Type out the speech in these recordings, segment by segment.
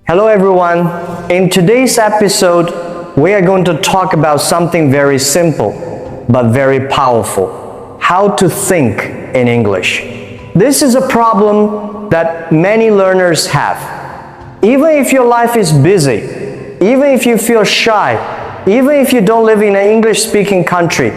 Hello everyone. In today's episode, we are going to talk about something very simple but very powerful. How to think in English. This is a problem that many learners have. Even if your life is busy, even if you feel shy, even if you don't live in an English-speaking country,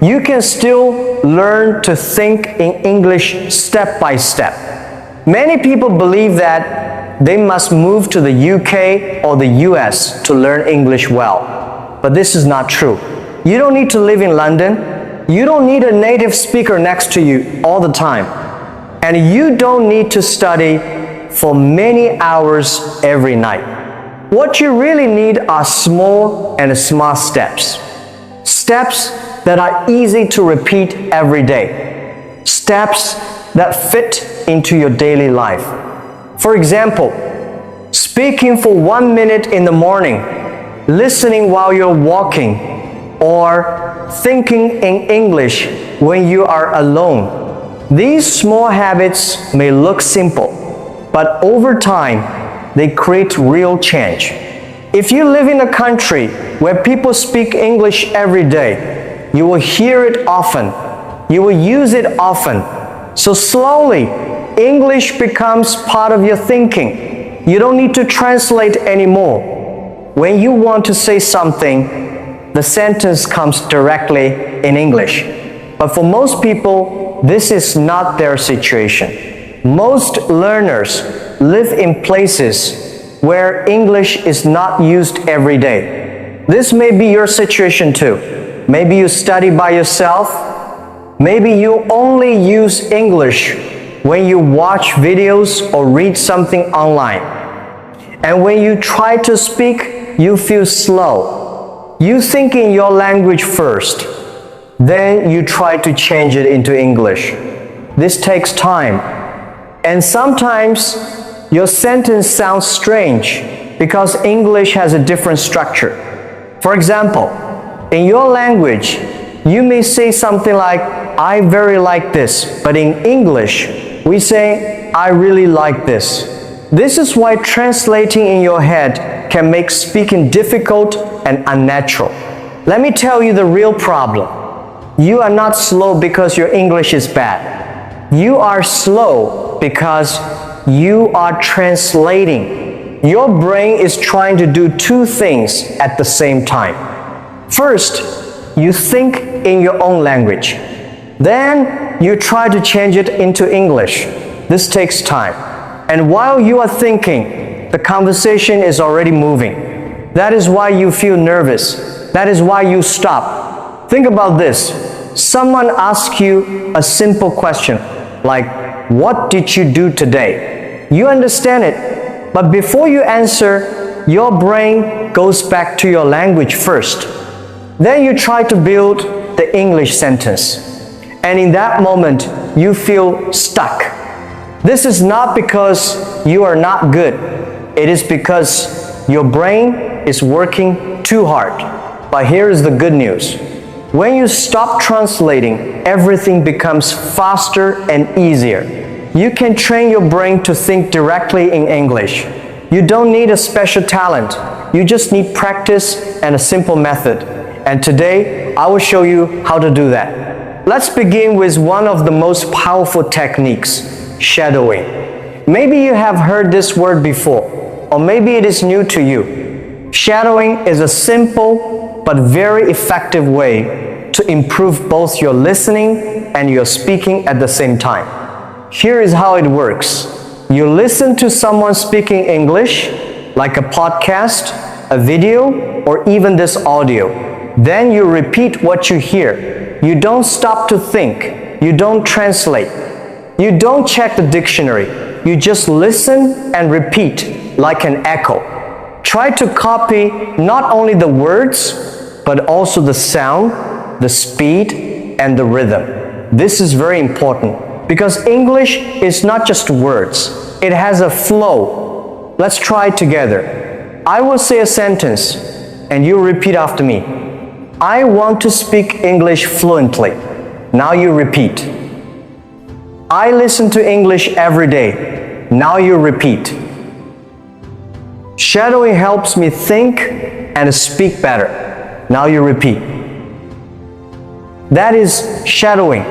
you can still learn to think in English step by step. Many people believe that they must move to the UK or the US to learn English well. But this is not true. You don't need to live in London. You don't need a native speaker next to you all the time. And you don't need to study for many hours every night. What you really need are small and smart steps. Steps that are easy to repeat every day. Steps that fit into your daily life. For example, speaking for 1 minute in the morning, listening while you're walking, or thinking in English when you are alone. These small habits may look simple, but over time, they create real change. If you live in a country where people speak English every day, you will hear it often. You will use it often. So slowly, English becomes part of your thinking. You don't need to translate anymore. When you want to say something, the sentence comes directly in English. But for most people, this is not their situation. Most learners live in places where English is not used every day. This may be your situation too. Maybe you study by yourself. Maybe you only use English when you watch videos or read something online. And when you try to speak, you feel slow. You think in your language first, then you try to change it into English. This takes time. And sometimes your sentence sounds strange because English has a different structure. For example, in your language, you may say something like, I very like this, but in English, we say, I really like this. This is why translating in your head can make speaking difficult and unnatural. Let me tell you the real problem. You are not slow because your English is bad. You are slow because you are translating. Your brain is trying to do two things at the same time. First, you think in your own language. Then you try to change it into English. This takes time. And while you are thinking, the conversation is already moving. That is why you feel nervous. That is why you stop. Think about this. Someone asks you a simple question like, what did you do today? You understand it, but before you answer, your brain goes back to your language first. Then you try to build the English sentence. And in that moment, you feel stuck. This is not because you are not good. It is because your brain is working too hard. But here is the good news. When you stop translating, everything becomes faster and easier. You can train your brain to think directly in English. You don't need a special talent. You just need practice and a simple method. And today, I will show you how to do that. Let's begin with one of the most powerful techniques, shadowing. Maybe you have heard this word before, or maybe it is new to you. Shadowing is a simple but very effective way to improve both your listening and your speaking at the same time. Here is how it works. You listen to someone speaking English, like a podcast, a video, or even this audio. Then you repeat what you hear. You don't stop to think. You don't translate. You don't check the dictionary. You just listen and repeat like an echo. Try to copy not only the words, but also the sound, the speed, and the rhythm. This is very important because English is not just words. It has a flow. Let's try it together. I will say a sentence and you repeat after me. I want to speak English fluently. Now you repeat. I listen to English every day. Now you repeat. Shadowing helps me think and speak better. Now you repeat. That is shadowing.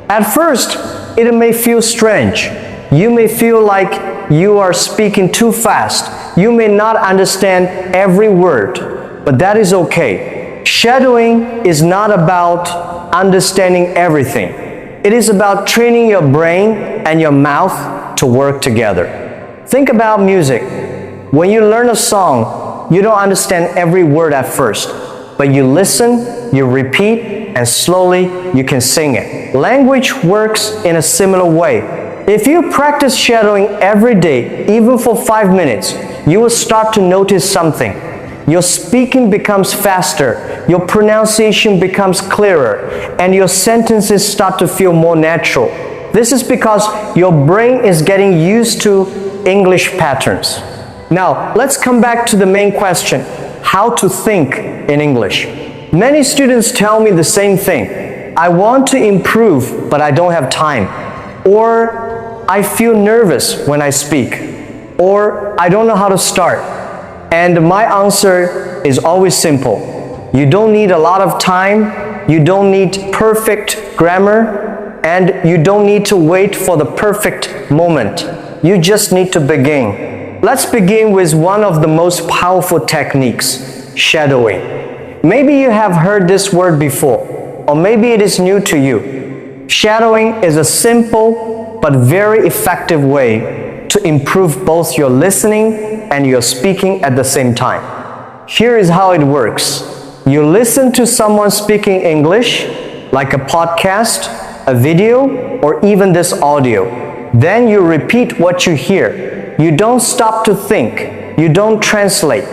At first, it may feel strange. You may feel like you are speaking too fast. You may not understand every word, but that is okay. Shadowing is not about understanding everything. It is about training your brain and your mouth to work together. Think about music. When you learn a song, you don't understand every word at first, but you listen, you repeat, and slowly you can sing it. Language works in a similar way. If you practice shadowing every day, even for 5 minutes, you will start to notice something. Your speaking becomes faster, your pronunciation becomes clearer, and your sentences start to feel more natural. This is because your brain is getting used to English patterns. Now, let's come back to the main question, how to think in English. Many students tell me the same thing. I want to improve, but I don't have time. Or I feel nervous when I speak. Or I don't know how to start. And my answer is always simple. You don't need a lot of time, you don't need perfect grammar, and you don't need to wait for the perfect moment. You just need to begin. Let's begin with one of the most powerful techniques, shadowing. Maybe you have heard this word before, or maybe it is new to you. Shadowing is a simple but very effective way to improve both your listening and your speaking at the same time. Here is how it works. You listen to someone speaking English, like a podcast, a video, or even this audio. Then you repeat what you hear. You don't stop to think. You don't translate.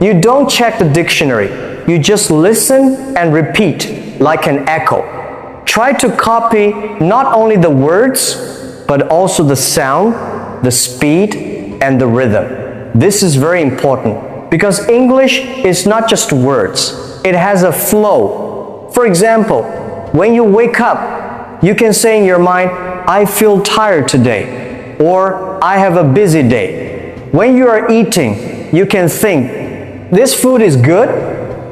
You don't check the dictionary. You just listen and repeat like an echo. Try to copy not only the words, but also the sound, the speed, and the rhythm. This is very important because English is not just words. It has a flow. For example, when you wake up, you can say in your mind, I feel tired today, or I have a busy day. When you are eating, you can think, this food is good,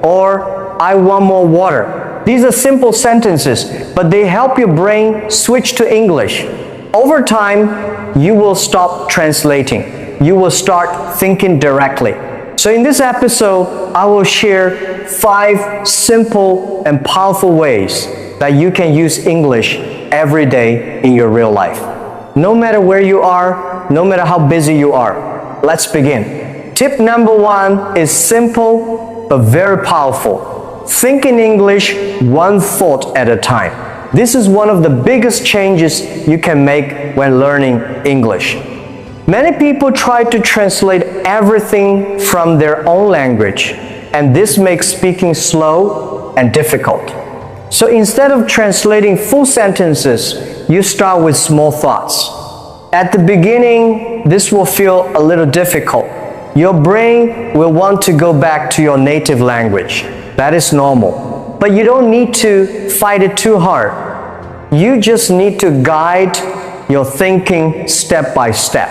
or I want more water. These are simple sentences, but they help your brain switch to English. Over time, you will stop translating. You will start thinking directly. So in this episode, I will share 5 simple and powerful ways that you can use English every day in your real life. No matter where you are, no matter how busy you are. Let's begin. Tip number 1 is simple but very powerful. Think in English one thought at a time. This is one of the biggest changes you can make when learning English. Many people try to translate everything from their own language, and this makes speaking slow and difficult. So instead of translating full sentences, you start with small thoughts. At the beginning, this will feel a little difficult. Your brain will want to go back to your native language. That is normal. But you don't need to fight it too hard. You just need to guide your thinking step by step.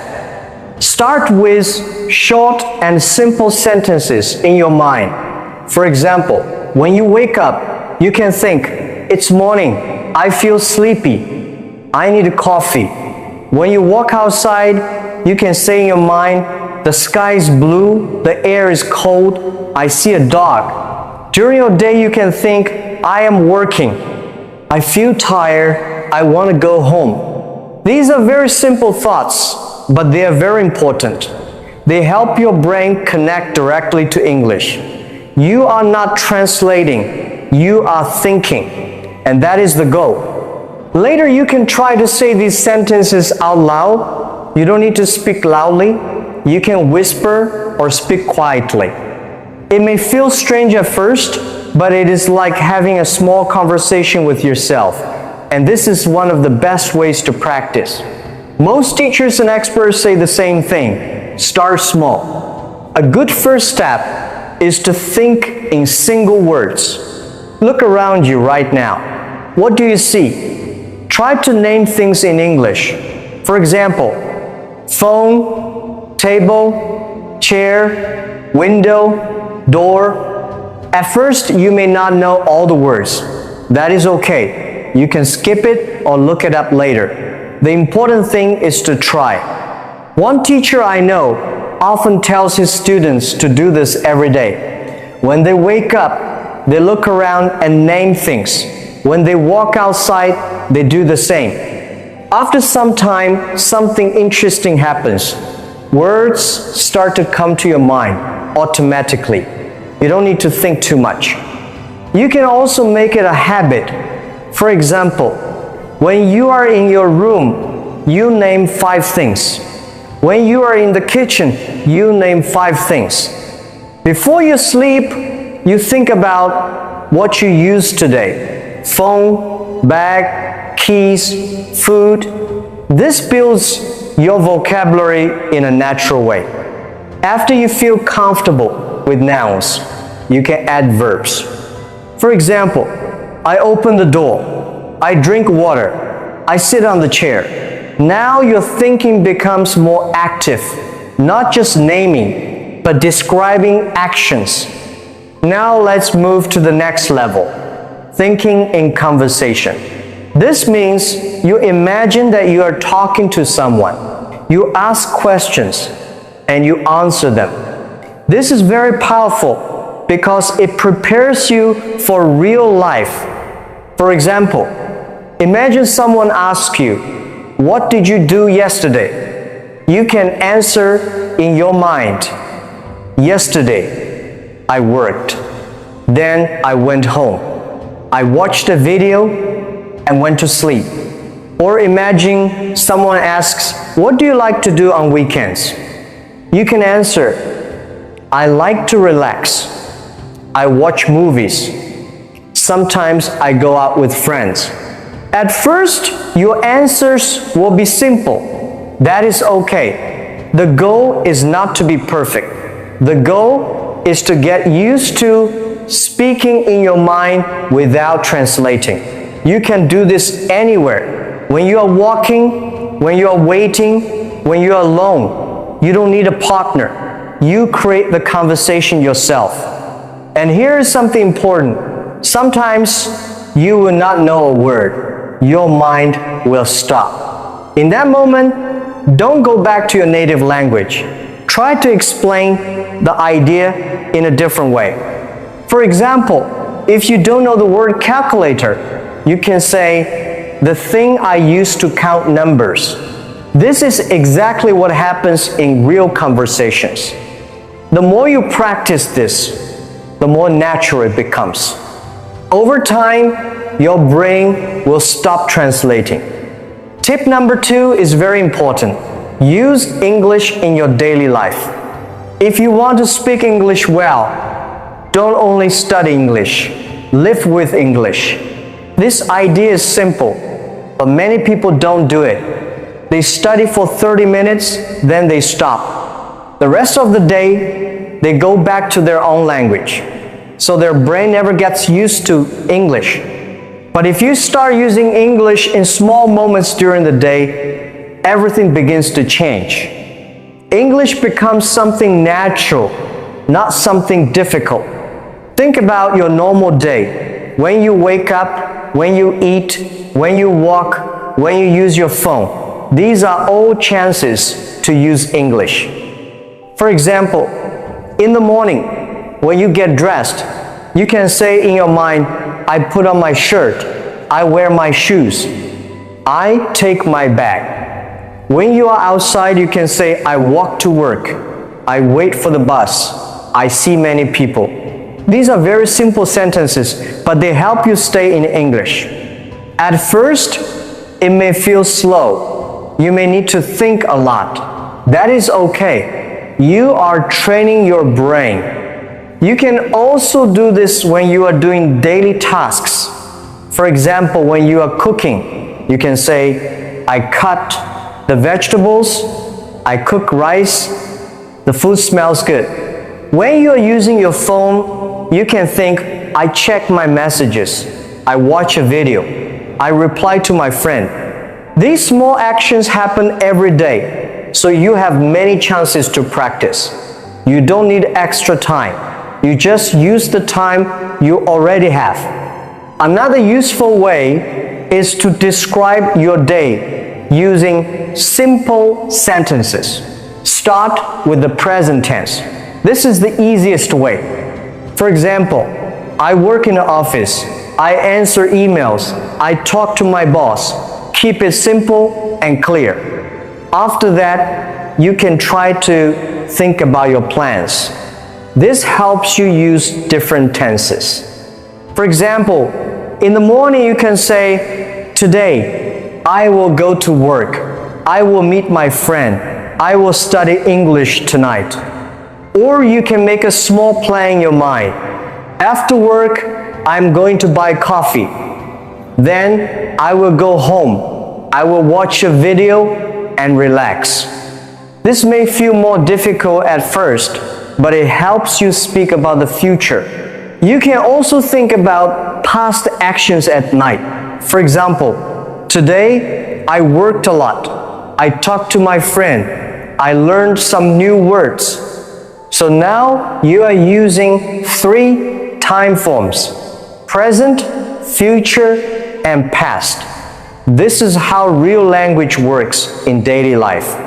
Start with short and simple sentences in your mind. For example, when you wake up, you can think, it's morning, I feel sleepy, I need a coffee. When you walk outside, you can say in your mind, the sky is blue, the air is cold, I see a dog. During your day, you can think, I am working, I feel tired, I want to go home. These are very simple thoughts, but they are very important. They help your brain connect directly to English. You are not translating, you are thinking, and that is the goal. Later you can try to say these sentences out loud. You don't need to speak loudly. You can whisper or speak quietly. It may feel strange at first, but it is like having a small conversation with yourself, and this is one of the best ways to practice. Most teachers and experts say the same thing. Start small. A good first step is to think in single words. Look around you right now. What do you see? Try to name things in English. For example, phone, table, chair, window, door. At first, you may not know all the words. That is okay. You can skip it or look it up later. The important thing is to try. One teacher I know often tells his students to do this every day. When they wake up, they look around and name things. When they walk outside, they do the same. After some time, something interesting happens. Words start to come to your mind automatically. You don't need to think too much. You can also make it a habit. For example, when you are in your room, you name 5 things. When you are in the kitchen, you name 5 things. Before you sleep, you think about what you used today. Phone, bag, keys, food. This builds your vocabulary in a natural way. After you feel comfortable with nouns, you can add verbs. For example, I open the door. I drink water. I sit on the chair. Now your thinking becomes more active, not just naming, but describing actions. Now let's move to the next level, thinking in conversation. This means you imagine that you are talking to someone. You ask questions and you answer them. This is very powerful because it prepares you for real life. For example, imagine someone asks you, "What did you do yesterday?" You can answer in your mind, "Yesterday, I worked. Then I went home. I watched a video and went to sleep." Or imagine someone asks, "What do you like to do on weekends?" You can answer, "I like to relax. I watch movies. Sometimes I go out with friends." At first, your answers will be simple. That is okay. The goal is not to be perfect. The goal is to get used to speaking in your mind without translating. You can do this anywhere. When you are walking, when you are waiting, when you are alone, you don't need a partner. You create the conversation yourself. And here is something important. Sometimes you will not know a word. Your mind will stop. In that moment, don't go back to your native language. Try to explain the idea in a different way. For example, if you don't know the word calculator, you can say, "The thing I use to count numbers." This is exactly what happens in real conversations. The more you practice this, the more natural it becomes. Over time, your brain will stop translating. Tip number 2 is very important. Use English in your daily life. If you want to speak English well, don't only study English, live with English. This idea is simple, but many people don't do it. They study for 30 minutes, then they stop. The rest of the day, they go back to their own language. So their brain never gets used to English. But if you start using English in small moments during the day, everything begins to change. English becomes something natural, not something difficult. Think about your normal day. When you wake up, when you eat, when you walk, when you use your phone. These are all chances to use English. For example, in the morning, when you get dressed, you can say in your mind, "I put on my shirt, I wear my shoes, I take my bag." When you are outside, you can say, "I walk to work, I wait for the bus, I see many people." These are very simple sentences, but they help you stay in English. At first, it may feel slow. You may need to think a lot. That is okay. You are training your brain. You can also do this when you are doing daily tasks. For example, when you are cooking, you can say, "I cut the vegetables, I cook rice, the food smells good." When you are using your phone, you can think, "I check my messages, I watch a video, I reply to my friend." These small actions happen every day, so you have many chances to practice. You don't need extra time. You just use the time you already have. Another useful way is to describe your day using simple sentences. Start with the present tense. This is the easiest way. For example, I work in an office. I answer emails. I talk to my boss. Keep it simple and clear. After that, you can try to think about your plans. This helps you use different tenses. For example, in the morning you can say, today I will go to work. I will meet my friend. I will study English tonight. Or you can make a small plan in your mind. After work, I'm going to buy coffee. Then I will go home. I will watch a video and relax. This may feel more difficult at first, but it helps you speak about the future. You can also think about past actions at night. For example, today I worked a lot. I talked to my friend. I learned some new words. So now you are using 3 time forms: present, future, and past. This is how real language works in daily life.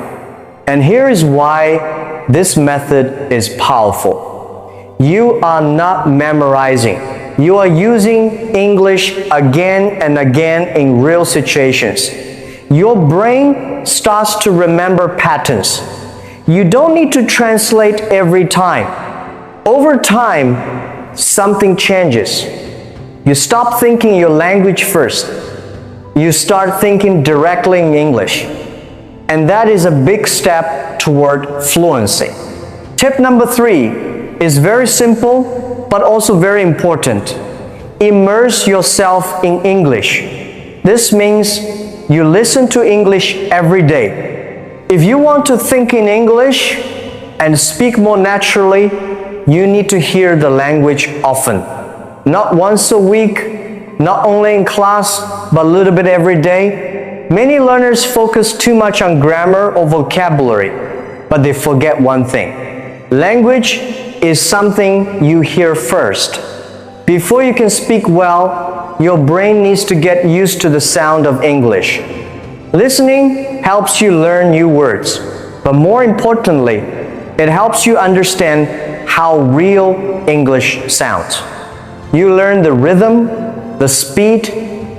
And here is why this method is powerful. You are not memorizing. You are using English again and again in real situations. Your brain starts to remember patterns. You don't need to translate every time. Over time, something changes. You stop thinking your language first. You start thinking directly in English. And that is a big step toward fluency. Tip number 3 is very simple, but also very important. Immerse yourself in English. This means you listen to English every day. If you want to think in English and speak more naturally, you need to hear the language often. Not once a week, not only in class, but a little bit every day. Many learners focus too much on grammar or vocabulary, but they forget one thing. Language is something you hear first. Before you can speak well, your brain needs to get used to the sound of English. Listening helps you learn new words, but more importantly, it helps you understand how real English sounds. You learn the rhythm, the speed,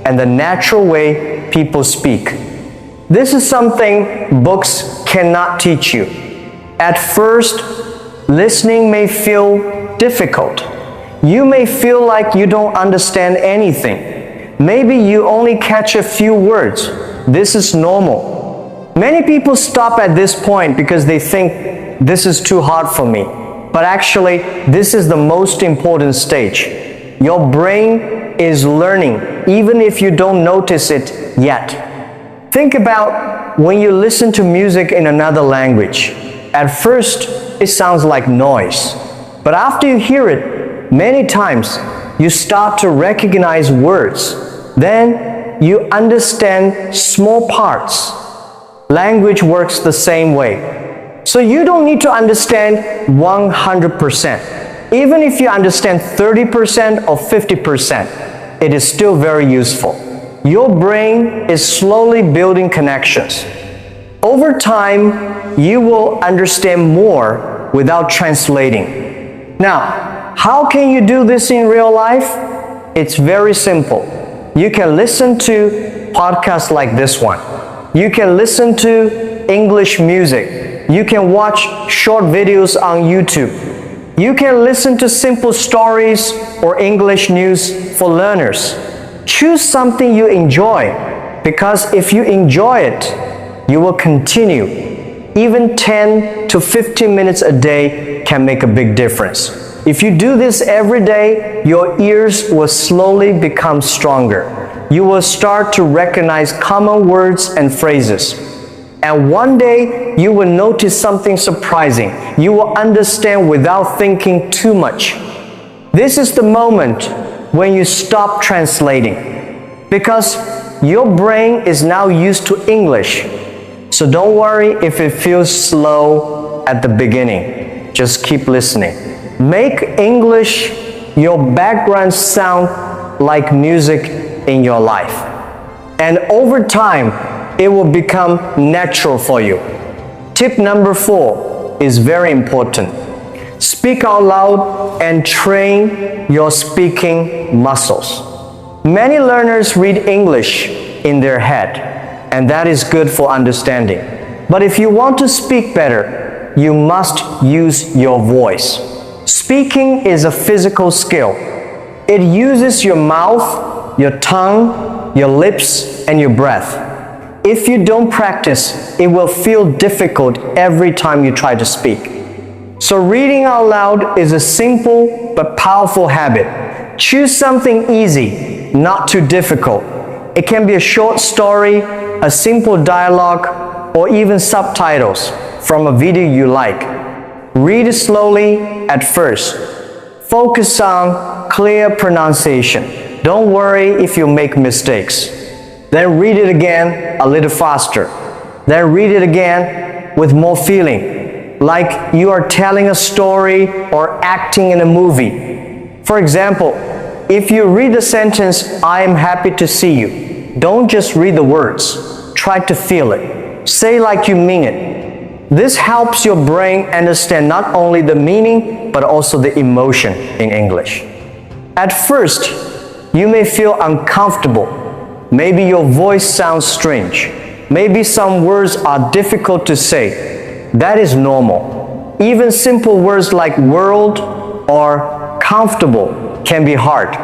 and the natural way people speak. This is something books cannot teach you. At first, listening may feel difficult. You may feel like you don't understand anything. Maybe you only catch a few words. This is normal. Many people stop at this point because they think this is too hard for me. But actually, this is the most important stage. Your brain is learning, even if you don't notice it yet. Think about when you listen to music in another language. At first, it sounds like noise. But after you hear it many times, you start to recognize words. Then you understand small parts. Language works the same way. So you don't need to understand 100%. Even if you understand 30% or 50%, it is still very useful. Your brain is slowly building connections. Over time, you will understand more without translating. Now, how can you do this in real life? It's very simple. You can listen to podcasts like this one. You can listen to English music. You can watch short videos on YouTube. You can listen to simple stories or English news for learners. Choose something you enjoy, because if you enjoy it, you will continue. Even 10 to 15 minutes a day can make a big difference. If you do this every day, your ears will slowly become stronger. You will start to recognize common words and phrases. And one day, you will notice something surprising. You will understand without thinking too much. This is the moment when you stop translating, because your brain is now used to English. So don't worry if it feels slow at the beginning. just keep listening. Make English your background sound like music in your life. And over time, it will become natural for you. Tip number 4 is very important. Speak out loud and train your speaking muscles. Many learners read English in their head, and that is good for understanding. But if you want to speak better, you must use your voice. Speaking is a physical skill. It uses your mouth, your tongue, your lips, and your breath. If you don't practice, it will feel difficult every time you try to speak. So reading out loud is a simple but powerful habit. Choose something easy, not too difficult. It can be a short story, a simple dialogue, or even subtitles from a video you like. Read it slowly at first. Focus on clear pronunciation. Don't worry if you make mistakes. Then read it again a little faster. Then read it again with more feeling, like you are telling a story or acting in a movie. For example, if you read the sentence, "I am happy to see you," don't just read the words. Try to feel it. Say like you mean it. This helps your brain understand not only the meaning, but also the emotion in English. At first, you may feel uncomfortable. Maybe your voice sounds strange. Maybe some words are difficult to say. That is normal. Even simple words like world or comfortable can be hard.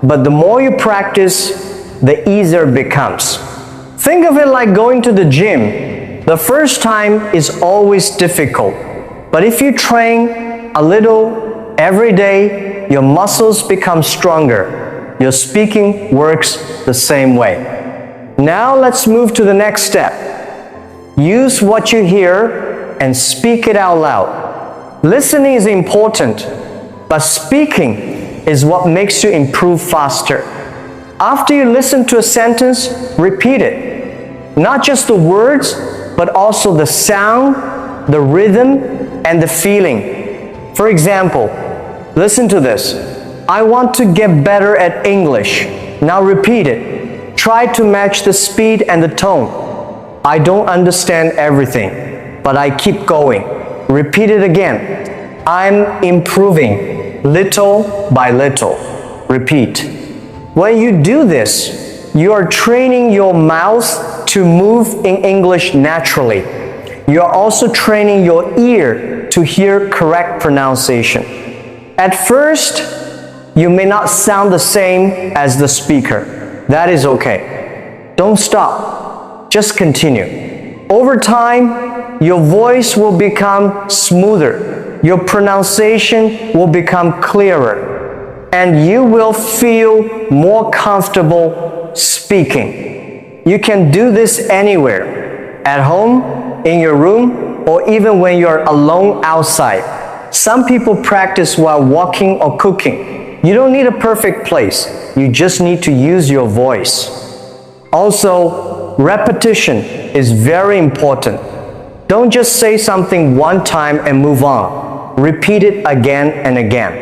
But the more you practice, the easier it becomes. Think of it like going to the gym. The first time is always difficult. But if you train a little every day, your muscles become stronger. Your speaking works the same way. Now let's move to the next step. Use what you hear and speak it out loud. Listening is important, but speaking is what makes you improve faster. After you listen to a sentence, repeat it. Not just the words, but also the sound, the rhythm, and the feeling. For example, listen to this. "I want to get better at English." Now repeat it. Try to match the speed and the tone. "I don't understand everything, but I keep going." Repeat it again. "I'm improving little by little." Repeat. When you do this, you are training your mouth to move in English naturally. You are also training your ear to hear correct pronunciation. At first, you may not sound the same as the speaker. That is okay. Don't stop. Just continue. Over time, your voice will become smoother. Your pronunciation will become clearer. And you will feel more comfortable speaking. You can do this anywhere. At home, in your room, or even when you're alone outside. Some people practice while walking or cooking. You don't need a perfect place. You just need to use your voice. Also, repetition is very important. Don't just say something one time and move on. Repeat it again and again.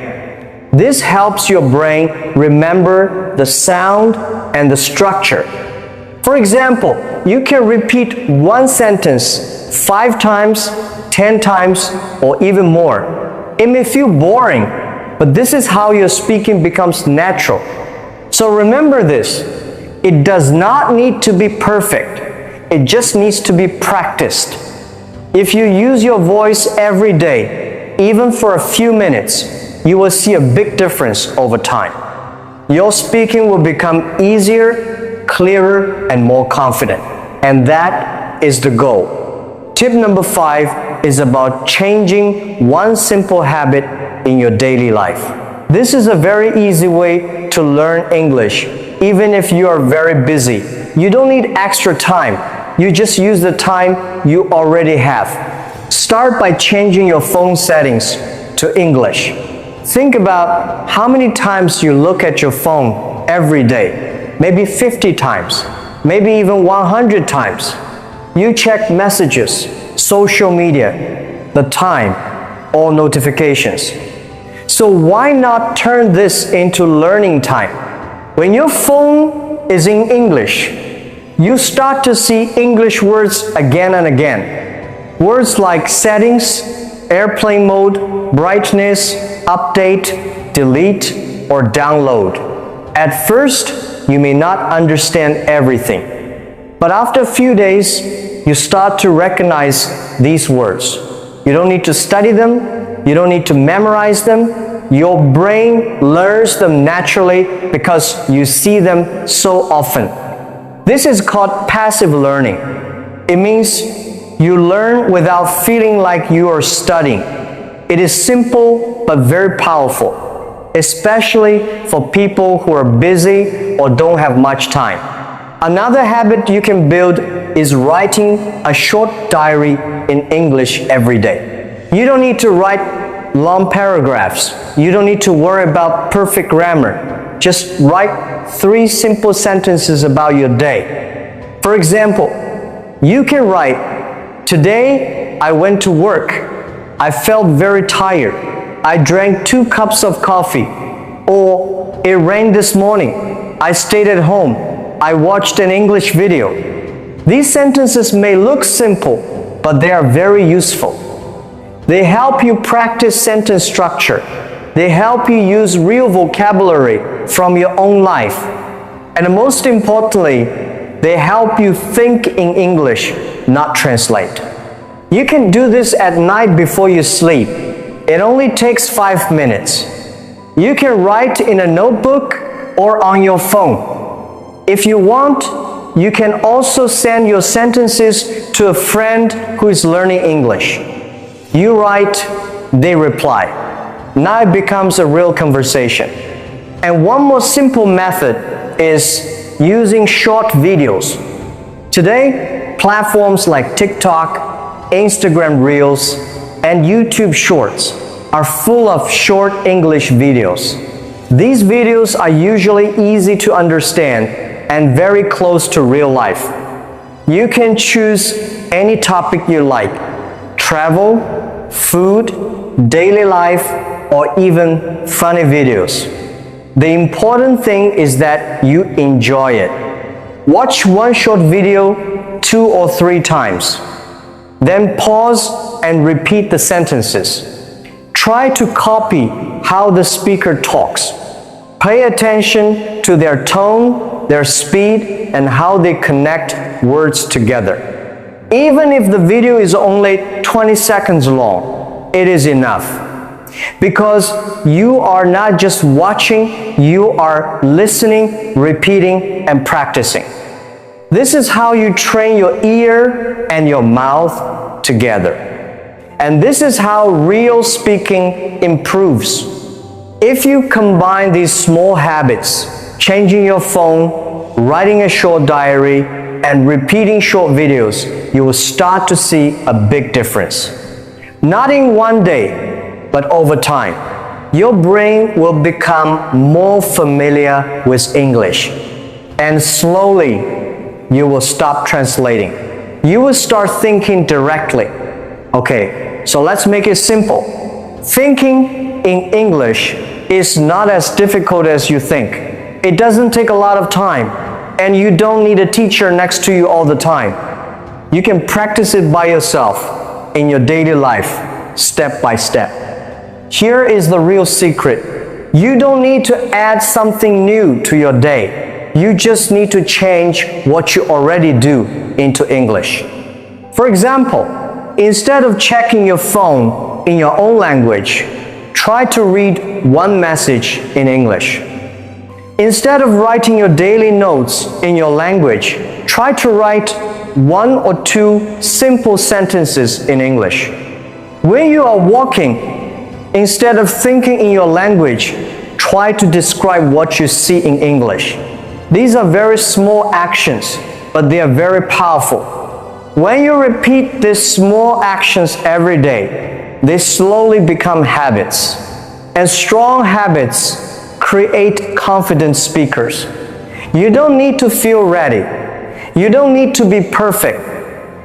This helps your brain remember the sound and the structure. For example, you can repeat one sentence 5 times, 10 times, or even more. It may feel boring, but this is how your speaking becomes natural. So remember this, it does not need to be perfect. It just needs to be practiced. If you use your voice every day, even for a few minutes, you will see a big difference over time. Your speaking will become easier, clearer, and more confident. And that is the goal. Tip number 5 is about changing one simple habit in your daily life. This is a very easy way to learn English, even if you are very busy. You don't need extra time. You just use the time you already have. Start by changing your phone settings to English. Think about how many times you look at your phone every day. Maybe 50 times, maybe even 100 times. You check messages, social media, the time, or notifications. So why not turn this into learning time? When your phone is in English, you start to see English words again and again. Words like settings, airplane mode, brightness, update, delete, or download. At first, you may not understand everything, but after a few days, you start to recognize these words. You don't need to study them, you don't need to memorize them. Your brain learns them naturally because you see them so often. This is called passive learning. It means you learn without feeling like you are studying. It is simple but very powerful, especially for people who are busy or don't have much time. Another habit you can build is writing a short diary in English every day. You don't need to write long paragraphs. You don't need to worry about perfect grammar. Just write 3 simple sentences about your day. For example, you can write, "Today I went to work. I felt very tired. I drank 2 cups of coffee." Or, "It rained this morning. I stayed at home. I watched an English video." These sentences may look simple, but they are very useful. They help you practice sentence structure. They help you use real vocabulary from your own life. And most importantly, they help you think in English, not translate. You can do this at night before you sleep. It only takes 5 minutes. You can write in a notebook or on your phone. If you want, you can also send your sentences to a friend who is learning English. You write, they reply. Now it becomes a real conversation. And one more simple method is using short videos. Today, platforms like TikTok, Instagram Reels, and YouTube Shorts are full of short English videos. These videos are usually easy to understand and very close to real life. You can choose any topic you like: travel, food, daily life, or even funny videos. The important thing is that you enjoy it. Watch one short video 2 or 3 times. Then pause and repeat the sentences. Try to copy how the speaker talks. Pay attention to their tone, their speed, and how they connect words together. Even if the video is only 20 seconds long, it is enough. Because you are not just watching, you are listening, repeating, and practicing. This is how you train your ear and your mouth together. And this is how real speaking improves. If you combine these small habits, changing your phone, writing a short diary, and repeating short videos, you will start to see a big difference. Not in one day, but over time. Your brain will become more familiar with English. And slowly, you will stop translating. You will start thinking directly. Okay, so let's make it simple. Thinking in English is not as difficult as you think. It doesn't take a lot of time, and you don't need a teacher next to you all the time. You can practice it by yourself in your daily life, step by step. Here is the real secret. You don't need to add something new to your day. You just need to change what you already do into English. For example, instead of checking your phone in your own language, try to read one message in English. Instead of writing your daily notes in your language, try to write 1 or 2 simple sentences in English. When you are walking, instead of thinking in your language, try to describe what you see in English. These are very small actions, but they are very powerful. When you repeat these small actions every day, they slowly become habits. And strong habits create confident speakers. You don't need to feel ready. You don't need to be perfect.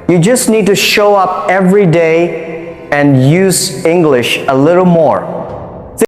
You just need to show up every day and use English a little more.